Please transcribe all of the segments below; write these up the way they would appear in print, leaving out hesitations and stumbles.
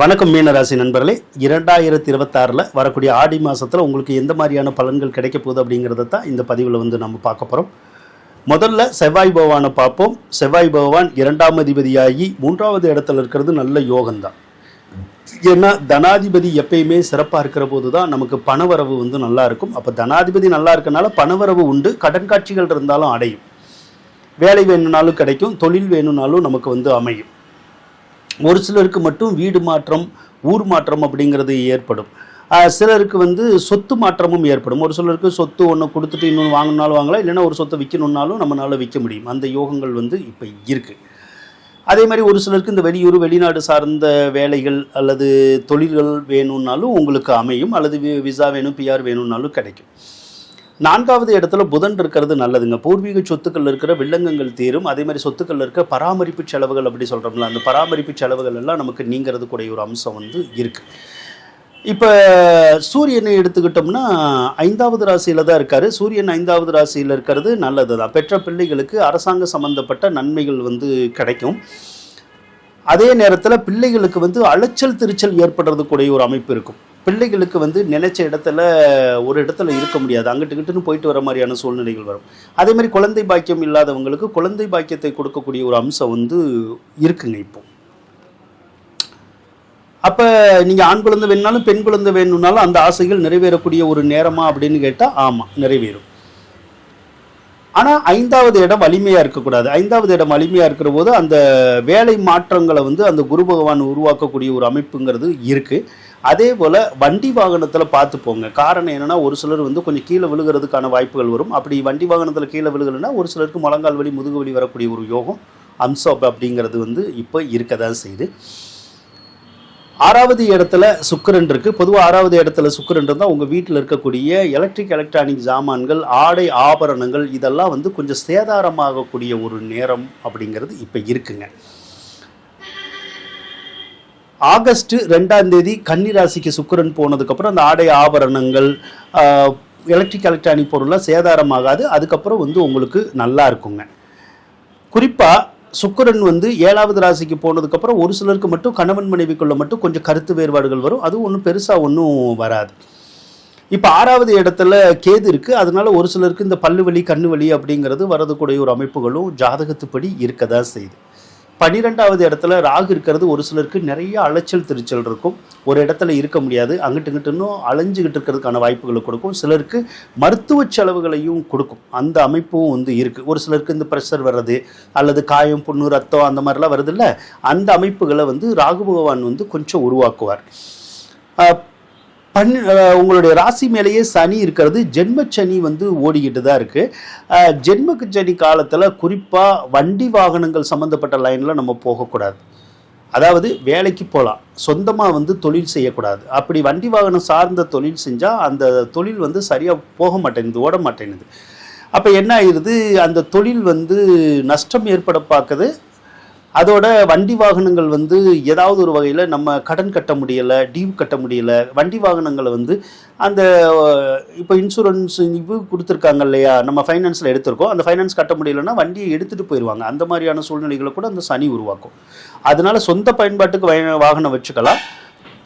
வணக்கம் மீனராசி நண்பர்களே. 2026 வரக்கூடிய ஆடி மாதத்தில் உங்களுக்கு எந்த மாதிரியான பலன்கள் கிடைக்க போகுது அப்படிங்கிறத தான் இந்த பதிவில் நம்ம பார்க்க போகிறோம். முதல்ல செவ்வாய் பகவானை பார்ப்போம். செவ்வாய் பகவான் 2ஆம் அதிபதியாகி 3வது இடத்துல இருக்கிறது நல்ல யோகம்தான். ஏன்னா தனாதிபதி எப்பயுமே சிறப்பாக இருக்கிற போது தான் நமக்கு பணவரவு நல்லா இருக்கும். அப்போ தனாதிபதி நல்லா இருக்கனால பணவரவு உண்டு. கடன் காட்சிகள் இருந்தாலும் அடையும். வேலை வேணும்னாலும் கிடைக்கும். தொழில் வேணும்னாலும் நமக்கு அமையும். ஒரு சிலருக்கு மட்டும் வீடு மாற்றம், ஊர் மாற்றம் அப்படிங்கிறது ஏற்படும். சிலருக்கு சொத்து மாற்றமும் ஏற்படும். ஒரு சிலருக்கு சொத்து ஒன்று கொடுத்துட்டு இன்னொன்று வாங்கினாலும் வாங்கலாம், இல்லைன்னா ஒரு சொத்தை விற்கணுன்னாலும் நம்மளால் விற்க முடியும். அந்த யோகங்கள் இப்போ இருக்குது. அதே மாதிரி ஒரு சிலருக்கு இந்த வெளியூர் வெளிநாடு சார்ந்த வேலைகள் அல்லது தொழில்கள் வேணும்னாலும் உங்களுக்கு அமையும். அல்லது விசா வேணும், பிஆர் வேணும்னாலும் கிடைக்கும். 4வது இடத்துல புதன் இருக்கிறது நல்லதுங்க. பூர்வீக சொத்துக்கள் இருக்கிற வில்லங்கங்கள் தீரும். அதே மாதிரி சொத்துக்கள் இருக்க பராமரிப்பு செலவுகள் அப்படி சொல்கிறோம்ல, அந்த பராமரிப்பு செலவுகள் எல்லாம் நமக்கு நீங்கிறது கூடிய ஒரு அம்சம் இருக்குது. இப்போ சூரியனை எடுத்துக்கிட்டோம்னா 5வது ராசியில் தான் இருக்கார். சூரியன் 5வது ராசியில் இருக்கிறது நல்லது தான். பெற்ற பிள்ளைகளுக்கு அரசாங்க சம்பந்தப்பட்ட நன்மைகள் கிடைக்கும். அதே நேரத்தில் பிள்ளைகளுக்கு அலைச்சல் திருச்சல் ஏற்படுறது கூடிய ஒரு அமைப்பு இருக்கும். பிள்ளைகளுக்கு நினைச்ச இடத்துல ஒரு இடத்துல இருக்க முடியாது. அங்கிட்டுக்கிட்டுன்னு போயிட்டு வர மாதிரியான சூழ்நிலைகள் வரும். அதே மாதிரி குழந்தை பாக்கியம் இல்லாதவங்களுக்கு குழந்தை பாக்கியத்தை கொடுக்கக்கூடிய ஒரு அம்சம் இருக்குங்க. இப்போ அப்போ நீங்கள் ஆண் குழந்தை வேணுனாலும் பெண் குழந்தை வேணும்னாலும் அந்த ஆசைகள் நிறைவேறக்கூடிய ஒரு நேரமா அப்படின்னு கேட்டால் ஆமாம், நிறைவேறும். ஆனால் 5வது இடம் வலிமையாக இருக்கக்கூடாது. 5வது இடம் வலிமையாக இருக்கிற போது அந்த வேலை மாற்றங்களை அந்த குரு பகவான் உருவாக்கக்கூடிய ஒரு அமைப்புங்கிறது இருக்குது. அதே போல் வண்டி வாகனத்தில் பார்த்து போங்க. காரணம் என்னென்னா, ஒரு சிலர் கொஞ்சம் கீழே விழுகிறதுக்கான வாய்ப்புகள் வரும். அப்படி வண்டி வாகனத்தில் கீழே விழுகலைன்னா ஒரு சிலருக்கு முழங்கால் வலி, முதுகு வலி வரக்கூடிய ஒரு யோகம் அம்சம் அப்படிங்கிறது இப்போ இருக்க தான் செய்யுது. 6வது இடத்துல சுக்கிரன் இருக்குது. பொதுவாக 6வது இடத்துல சுக்கிரன் இருந்தால் உங்கள் வீட்டில் இருக்கக்கூடிய எலக்ட்ரானிக் சாமான்கள், ஆடை ஆபரணங்கள் இதெல்லாம் கொஞ்சம் சேதாரமாகக்கூடிய ஒரு நேரம் அப்படிங்கிறது இப்போ இருக்குங்க. ஆகஸ்ட் 2ஆம் தேதி கன்னி ராசிக்கு சுக்கிரன் போனதுக்கப்புறம் அந்த ஆடை ஆபரணங்கள், எலக்ட்ரானிக் பொருள்லாம் சேதாரமாகாது. அதுக்கப்புறம் உங்களுக்கு நல்லா இருக்குங்க. குறிப்பாக சுக்கிரன் 7வது ராசிக்கு போனதுக்கப்புறம் ஒரு சிலருக்கு மட்டும் கணவன் மனைவிக்குள்ள மட்டும் கொஞ்சம் கருத்து வேறுபாடுகள் வரும். அது ஒன்றும் பெருசாக ஒன்றும் வராது. இப்போ 6வது இடத்துல கேது இருக்குது. அதனால ஒரு சிலருக்கு இந்த பல்லு வலி, கண்ணு வலி அப்படிங்கிறது வரதுக்கூடிய ஒரு அமைப்புகளும் ஜாதகத்துப்படி இருக்க தான் செய்யுது. 12வது இடத்துல ராகு இருக்கிறது ஒரு சிலருக்கு நிறைய அலைச்சல் திருச்சல் இருக்கும். ஒரு இடத்துல இருக்க முடியாது. அங்கிட்டு இன்னும் அலைஞ்சிக்கிட்டு இருக்கிறதுக்கான வாய்ப்புகளை கொடுக்கும். சிலருக்கு மருத்துவ செலவுகளையும் கொடுக்கும். அந்த அமைப்பும் இருக்குது. ஒரு சிலருக்கு இந்த ப்ரெஷர் வர்றது அல்லது காயம், புண்ணு, ரத்தம் அந்த மாதிரிலாம் வருது இல்லை, அந்த அமைப்புகளை ராகு பகவான் கொஞ்சம் உருவாக்குவார். உங்களுடைய ராசி மேலேயே சனி இருக்கிறது. ஜென்மச்சனி ஓடிக்கிட்டு தான் இருக்குது. ஜென்மச்சனி காலத்தில் குறிப்பாக வண்டி வாகனங்கள் சம்மந்தப்பட்ட லைனில் நம்ம போகக்கூடாது. அதாவது வேலைக்கு போகலாம், சொந்தமாக தொழில் செய்யக்கூடாது. அப்படி வண்டி வாகனம் சார்ந்த தொழில் செஞ்சால் அந்த தொழில் சரியாக போக மாட்டேங்குது, ஓட மாட்டேங்குது. அப்போ என்ன ஆயிடுது, அந்த தொழில் நஷ்டம் ஏற்பட பார்க்குது. அதோட வண்டி வாகனங்கள் ஏதாவது ஒரு வகையில் நம்ம கடன் கட்ட முடியலை, டியூ கட்ட முடியலை. வண்டி வாகனங்களை அந்த இப்போ இன்சூரன்ஸ் கொடுத்துருக்காங்க இல்லையா, நம்ம ஃபைனான்ஸில் எடுத்திருக்கோம், அந்த ஃபைனான்ஸ் கட்ட முடியலைன்னா வண்டியை எடுத்துகிட்டு போயிடுவாங்க. அந்த மாதிரியான சூழ்நிலைகளை கூட அந்த சனி உருவாக்கும். அதனால சொந்த பயன்பாட்டுக்கு வாகனம் வச்சுக்கலாம்.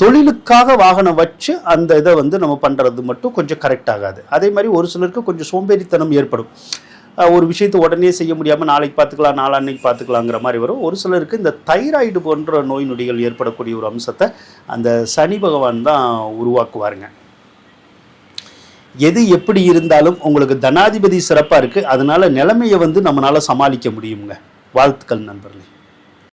தொழிலுக்காக வாகனம் வச்சு அந்த இதை நம்ம பண்ணுறது மட்டும் கொஞ்சம் கரெக்ட் ஆகாது. அதே மாதிரி ஒரு சிலருக்கு கொஞ்சம் சோம்பேறித்தனம் ஏற்படும். ஒரு விஷயத்தை உடனே செய்ய முடியாமல் நாளைக்கு பார்த்துக்கலாம், நாளான்னைக்கு பார்த்துக்கலாங்கிற மாதிரி வரும். ஒரு சிலருக்கு இந்த தைராய்டு போன்ற நோய் நொடிகள் ஏற்படக்கூடிய ஒரு அம்சத்தை அந்த சனி பகவான் தான் உருவாக்குவாருங்க. எது எப்படி இருந்தாலும் உங்களுக்கு தனாதிபதி சிறப்பாக இருக்குது. அதனால நிலைமையை நம்மளால் சமாளிக்க முடியுங்க. வாழ்த்துக்கள் நண்பர்களே.